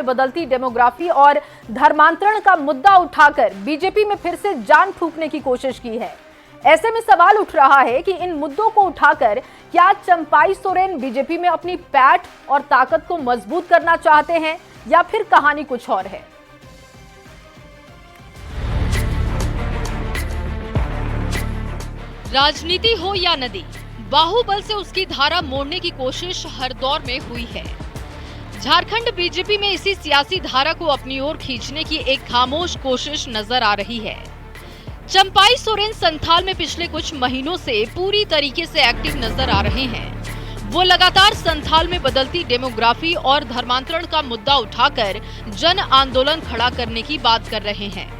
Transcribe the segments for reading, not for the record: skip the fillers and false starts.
बदलती डेमोग्राफी और धर्मांतरण का मुद्दा उठाकर बीजेपी में फिर से जान फूंकने की कोशिश की है। ऐसे में सवाल उठ रहा है कि इन मुद्दों को उठाकर क्या चंपाई सोरेन बीजेपी में अपनी पैठ और ताकत को मजबूत करना चाहते हैं या फिर कहानी कुछ और है। राजनीति हो या नदी, बाहुबल से उसकी धारा मोड़ने की कोशिश हर दौर में हुई है। झारखंड बीजेपी में इसी सियासी धारा को अपनी ओर खींचने की एक खामोश कोशिश नजर आ रही है। चंपाई सोरेन संथाल में पिछले कुछ महीनों से पूरी तरीके से एक्टिव नजर आ रहे हैं। वो लगातार संथाल में बदलती डेमोग्राफी और धर्मांतरण का मुद्दा उठाकर जन आंदोलन खड़ा करने की बात कर रहे हैं।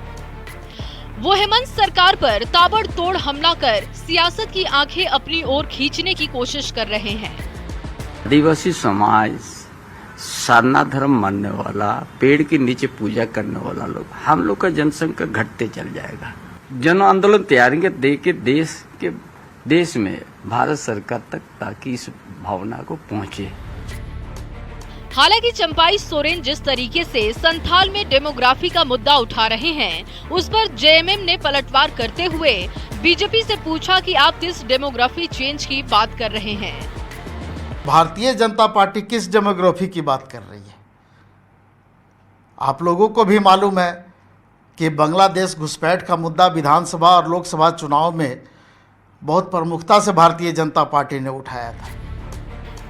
वो हेमंत सरकार पर ताबड़तोड़ हमला कर सियासत की आंखें अपनी ओर खींचने की कोशिश कर रहे हैं। आदिवासी समाज, सारना धर्म मानने वाला, पेड़ के नीचे पूजा करने वाला लोग, हम लोग का जनसंख्या घटते चल जाएगा। जन आंदोलन तैयारी दे के देश में भारत सरकार तक, ताकि इस भावना को पहुंचे। हालांकि चंपाई सोरेन जिस तरीके से संथाल में डेमोग्राफी का मुद्दा उठा रहे हैं, उस पर जेएमएम ने पलटवार करते हुए बीजेपी से पूछा कि आप किस डेमोग्राफी चेंज की बात कर रहे हैं। भारतीय जनता पार्टी किस डेमोग्राफी की बात कर रही है? आप लोगों को भी मालूम है कि बांग्लादेश घुसपैठ का मुद्दा विधानसभा और लोकसभा चुनाव में बहुत प्रमुखता से भारतीय जनता पार्टी ने उठाया था।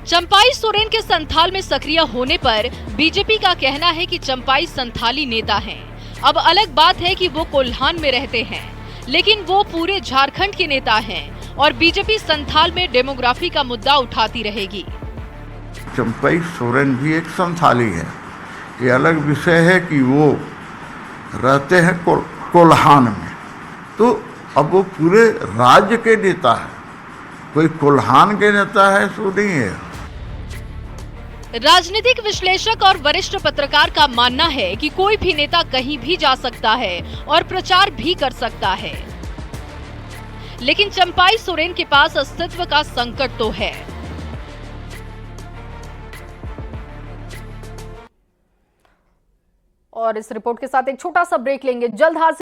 चंपाई सोरेन के संथाल में सक्रिय होने पर बीजेपी का कहना है कि चंपाई संथाली नेता हैं। अब अलग बात है कि वो कोल्हान में रहते हैं, लेकिन वो पूरे झारखंड के नेता हैं और बीजेपी संथाल में डेमोग्राफी का मुद्दा उठाती रहेगी। चंपाई सोरेन भी एक संथाली है। ये अलग विषय है कि वो रहते हैं कोल्हान में, तो अब वो पूरे राज्य के नेता है, कोई कोल्हान के नेता है सो नहीं है। राजनीतिक विश्लेषक और वरिष्ठ पत्रकार का मानना है कि कोई भी नेता कहीं भी जा सकता है और प्रचार भी कर सकता है, लेकिन चंपाई सोरेन के पास अस्तित्व का संकट तो है। और इस रिपोर्ट के साथ एक छोटा सा ब्रेक लेंगे, जल्द हाजिर।